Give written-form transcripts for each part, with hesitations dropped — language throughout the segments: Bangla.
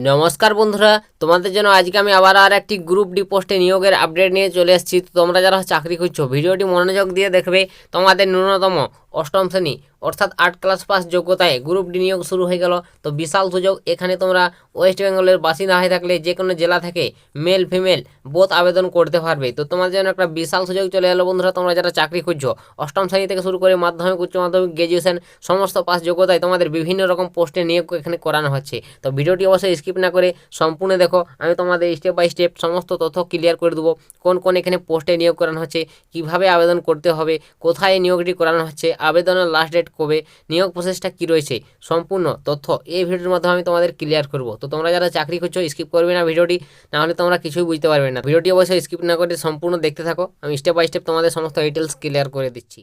নমস্কার বন্ধুরা, তোমাদের জন্য আজকে আমি আবার আর একটি গ্রুপ ডি পোস্টে নিয়োগের আপডেট নিয়ে চলে এসেছি। তো তোমরা যারা চাকরি খুঁজছো ভিডিওটি মনোযোগ দিয়ে দেখবে। তোমাদের ন্যূনতম অষ্টম শ্রেণী অর্থাৎ 8 ক্লাস পাস যোগ্যতায় গ্রুপ ডি নিয়োগ শুরু হয়ে গেল। তো বিশাল সুযোগ, এখানে তোমরা ওয়েস্ট বেঙ্গলের বাসিন্দা হয়ে থাকলে যে কোনো জেলা থেকে মেল ফিমেল বোথ আবেদন করতে পারবে। তো তোমাদের জন্য একটা বিশাল সুযোগ চলে এলো বন্ধুরা। তোমরা যারা চাকরি খুঁজছো অষ্টম শ্রেণী থেকে শুরু করে মাধ্যমিক, উচ্চ মাধ্যমিক, গ্র্যাজুয়েশন সমস্ত পাস যোগ্যতায় তোমাদের বিভিন্ন রকম পোস্টে নিয়োগ এখানে করানো হচ্ছে। তো ভিডিওটি অবশ্যই স্কিপ না করে সম্পূর্ণ দেখো। আমি তোমাদের স্টেপ বাই স্টেপ সমস্ত তথ্য ক্লিয়ার করে দেবো। কোন কোন এখানে পোস্টে নিয়োগ করানো হচ্ছে, কিভাবে আবেদন করতে হবে, কোথায় নিয়োগটি করানো হচ্ছে, আবেদনের লাস্ট ডেট কবে, নিয়োগ প্রসেসটা কী রয়েছে, সম্পূর্ণ তথ্য এই ভিডিওর মাধ্যমে আমি তোমাদের ক্লিয়ার করব। তো তোমরা যারা চাকরি করছো স্কিপ করবে না ভিডিওটি, নাহলে তোমরা কিছুই বুঝতে পারবে না। ভিডিওটি অবশ্যই স্কিপ না করে সম্পূর্ণ দেখতে থাকো। আমি স্টেপ বাই স্টেপ তোমাদের সমস্ত ডিটেলস ক্লিয়ার করে দিচ্ছি।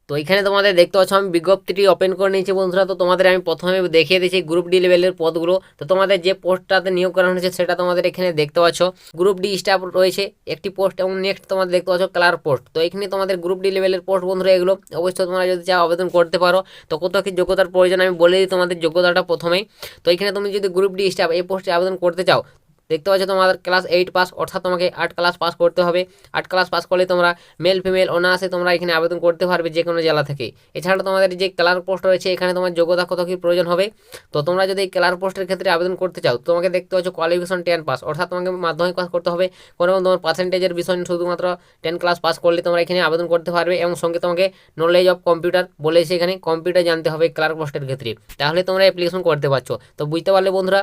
তো এখানে তোমাদের দেখতে পাচ্ছ আমি বিজ্ঞপ্তিটি ওপেন করে নিয়েছি বন্ধুরা। তো তোমাদের আমি প্রথমে দেখিয়ে দিচ্ছি গ্রুপ ডি লেভেলের পদগুলো। তো তোমাদের যে পোস্টটাতে নিয়োগ করানো হয়েছে সেটা তোমাদের এখানে দেখতে পাচ্ছ। গ্রুপ ডি স্টাফ রয়েছে একটি পোস্ট, এবং নেক্সট তোমাদের দেখতে পাচ্ছ ক্লার্ক পোস্ট। তো এখানে তোমাদের গ্রুপ ডি লেভেলের পোস্ট বন্ধুরা, এগুলো অবশ্যই তোমরা যদি চাও আবেদন করতে পারো। তো কত কি যোগ্যতার প্রয়োজন আমি বলে দিই তোমাদের যোগ্যতাটা প্রথমেই। তো এখানে তুমি যদি গ্রুপ ডি স্টাফ এই পোস্টে আবেদন করতে চাও, দেখতে পাচ্ছ তোমাদের ক্লাস 8 পাস, অর্থাৎ তোমাকে 8 ক্লাস পাস করতে হবে। 8 ক্লাস পাস করলে তোমরা মেল ফিমেল অনায়াসে তোমরা এখানে আবেদন করতে পারবে যে কোনো জেলা থেকে। এছাড়া তোমাদের যে ক্লার্ক পোস্ট রয়েছে এখানে তোমার যোগ্যতা কত কী প্রয়োজন হবে। তো তোমরা যদি এই ক্লার্ক পোস্টের ক্ষেত্রে আবেদন করতে চাও, তোমাকে দেখতে পাচ্ছ কোয়ালিফিকেশন 10 পাস, অর্থাৎ তোমাকে মাধ্যমিক পাস করতে হবে। কোনো তোমার পার্সেন্টেজের বিষয় শুধুমাত্র 10 ক্লাস পাস করলে তোমরা এখানে আবেদন করতে পারবে, এবং সঙ্গে তোমাকে নলেজ অফ কম্পিউটার বলেছে, এখানে কম্পিউটার জানতে হবে ক্লার্ক পোস্টের ক্ষেত্রে, তাহলে তোমরা অ্যাপ্লিকেশন করতে পারছো। তো বুঝতে পারলে বন্ধুরা।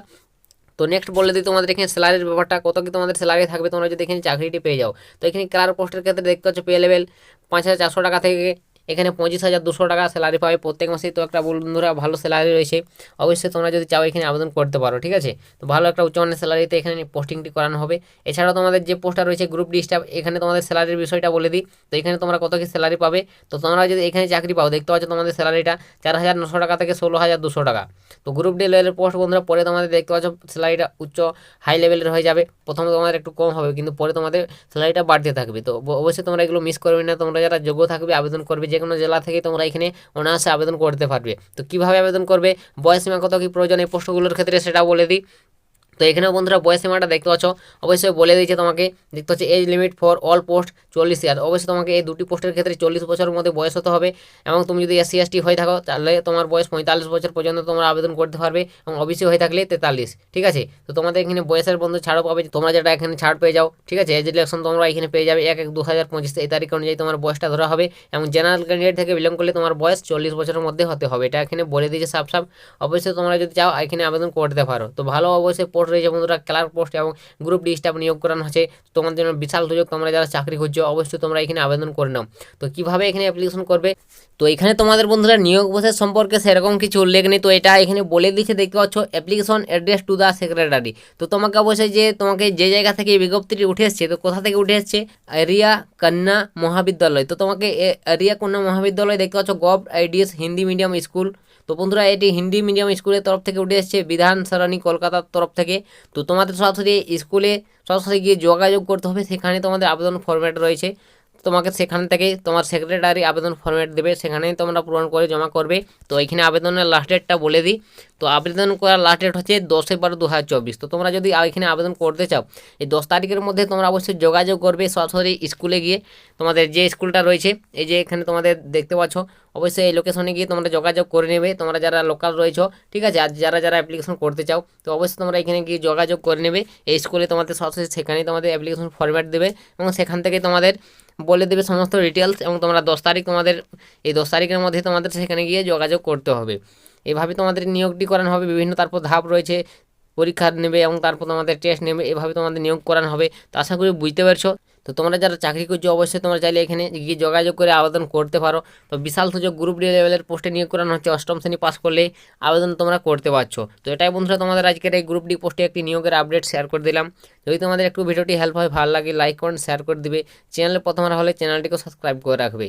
তো নেক্সট বলে দিই তোমাদের এখানে স্যালারির ব্যাপারটা, কত কি তোমাদের স্যালারি থাকবে তোমরা যদি এখানে চাকরিটি পেয়ে যাও। তো এখানে ক্লার্ক পোস্টের ক্ষেত্রে দেখতে পাচ্ছ পে লেভেল 5,400 টাকা থেকে এখানে 25,200 টাকা স্যালারি পাবে প্রত্যেক মাসেই। তো একটা বন্ধুরা ভালো স্যালারি রয়েছে, অবশ্যই তোমরা যদি চাও এখানে আবেদন করতে পারো, ঠিক আছে। তো ভালো একটা উচ্চমানের স্যালারিতে এখানে পোস্টিংটি করানো হবে। এছাড়াও তোমাদের যে পোস্টটা রয়েছে গ্রুপ ডি স্টাফ, এখানে তোমাদের স্যালারির বিষয়টা বলে দিই। তো এখানে তোমরা কত কি স্যালারি পাবে। তো তোমরা যদি এখানে চাকরি পাও, দেখতে পাচ্ছ তোমাদের স্যালারিটা 4,900 টাকা থেকে 16,200 টাকা। তো গ্রুপ ডি লেভেলের পোস্ট বন্ধুরা, পরে তোমাদের দেখতে পাচ্ছ স্যালারিটা উচ্চ হাই লেভেলের হয়ে যাবে। প্রথমে তোমাদের একটু কম হবে, কিন্তু পরে তোমাদের স্যালারিটা বাড়তে থাকবে। তো অবশ্যই তোমরা এগুলো মিস করবে না। তোমরা যারা যোগ্য থাকবে আবেদন করবে, যে কোনো জেলা থেকে তোমরা এখানে অনায়াসে আবেদন করতে পারবে। তো কীভাবে আবেদন করবে, বয়স সীমা কত কী প্রয়োজন এই পোস্টগুলোর ক্ষেত্রে সেটা বলে দিই। তো এখানেও বন্ধুরা বয়স সীমাটা দেখতে পাচ্ছ, অবশ্যই বলে দিয়েছে তোমাকে। দেখতে হচ্ছে age limit for all post 40 year. অবশ্যই তোমাকে এই দুটি পোস্টের ক্ষেত্রে 40 বছরের মধ্যে বয়স হতে হবে, এবং তুমি যদি SC ST হয়ে থাকো তাহলে তোমার বয়স 45 বছর পর্যন্ত তোমরা আবেদন করতে পারবে, এবং OBC হয়ে থাকলে 43, ঠিক আছে। তো তোমাদের এখানে বয়সের বন্ধু ছাড়ও পাবে, তোমরা যেটা এখানে ছাড় পেয়ে যাও, ঠিক আছে। এজ রিলেকশন তোমরা এখানে পেয়ে যাবে 1/1/2025 এই তারিখ অনুযায়ী তোমার বয়সটা ধরা হবে, এবং জেনারেল ক্যান্ডিডেট থেকে বিলং করলে তোমার বয়স 40 বছরের মধ্যে হতে হবে, এটা এখানে বলে দিয়েছে সাফ সাফ। অবশ্যই তোমরা যদি চাও এখানে আবেদন করতে পারো। তো ভালো অবশ্যই পোস্ট রয়েছে বন্ধুরা, ক্লার্ক পোস্ট এবং গ্রুপ ডি স্টাফ নিয়োগ করানো হচ্ছে। তোমাদের জন্য বিশাল সুযোগ, তোমরা যারা চাকরি খুঁজছো অবশ্যই তোমরা এখানে আবেদন করে নাও। তো কিভাবে এখানে অ্যাপ্লিকেশন করবে, তো এখানে তোমাদের বন্ধুরা নিয়োগ প্রসেস সম্পর্কে সেরকম কিছু উল্লেখ নেই। তো এটা এখানে বলে দিচ্ছে, দেখতে পাচ্ছ application address to the secretary. তো তোমাকে অবশ্যই যে তোমাকে যে জায়গা থেকে এই বিজ্ঞপ্তিটি উঠে এসছে, তো কোথা থেকে উঠে এসছে, এরিয়া কন্যা মহাবিদ্যালয়। তো তোমাকে এরিয়া কন্যা মহাবিদ্যালয় দেখতে পাচ্ছ gov IDs Hindi medium school. তো বন্ধুরা এটি হিন্দি মিডিয়াম স্কুলের তরফ থেকে উঠে এসছে, বিধান সরণি কলকাতার তরফ থেকে। তো তোমাদের সরাসরি স্কুলে সরাসরি গিয়ে যোগাযোগ করতে হবে, সেখানে তোমাদের আবেদন ফরম্যাট রয়েছে। তোমাকে সেখান থেকে তোমার সেক্রেটারি আবেদন ফরম্যাট দেবে, সেখানেই তোমরা পূরণ করে জমা করবে। তো এখানে আবেদনের লাস্ট ডেটটা বলে দিই। তো আবেদন করার লাস্ট ডেট হচ্ছে 10/12/2024। তো তোমরা যদি এখানে আবেদন করতে চাও এই 10 তারিখের মধ্যে তোমরা অবশ্যই যোগাযোগ করবে সরাসরি স্কুলে গিয়ে। তোমাদের যে স্কুলটা রয়েছে এই যে এখানে তোমাদের দেখতে পাচ্ছ, অবশ্যই এই লোকেশনে গিয়ে তোমরা যোগাযোগ করে নেবে, তোমরা যারা লোকাল রয়েছো, ঠিক আছে। আর যারা যারা অ্যাপ্লিকেশন করতে চাও তো অবশ্যই তোমরা এখানে গিয়ে যোগাযোগ করে নেবে। এই স্কুলে তোমাদের সরাসরি সেখানেই তোমাদের অ্যাপ্লিকেশন ফরম্যাট দেবে, এবং সেখান থেকে তোমাদের বলে দেবে সমস্ত ডিটেলস, এবং তোমরা 10 তারিখ তোমাদের এই 10 তারিখের মধ্যে তোমাদের সেখানে গিয়ে যোগাযোগ করতে হবে। এভাবে তোমাদের নিয়োগটি করানো হবে। বিভিন্ন তারপর ধাপ রয়েছে, পরীক্ষা নেবে এবং তারপর তোমাদের টেস্ট নেবে, এভাবে তোমাদের নিয়োগ করানো হবে। তো আশা করি বুঝতে পারছো। তো তোমরা যারা চাকরি করছো অবশ্যই তোমরা চাইলে এখানে গিয়ে যোগাযোগ করে আবেদন করতে পারো। তো বিশাল সুযোগ, গ্রুপ ডি লেভেলের পোস্টে নিয়োগ করানো হচ্ছে, অষ্টম শ্রেণী পাস করলে আবেদন তোমরা করতে পারছো। তো এটাই বন্ধুরা তোমাদের আজকের এই গ্রুপ ডি পোস্টে একটি নিয়োগের আপডেট শেয়ার করে দিলাম। যদি তোমাদের একটু ভিডিওটি হেল্প হয়, ভালো লাগে, লাইক কমেন্ট শেয়ার করে দিবে। চ্যানেলে প্রথমবার হলে চ্যানেলটিকে সাবস্ক্রাইব করে রাখবে।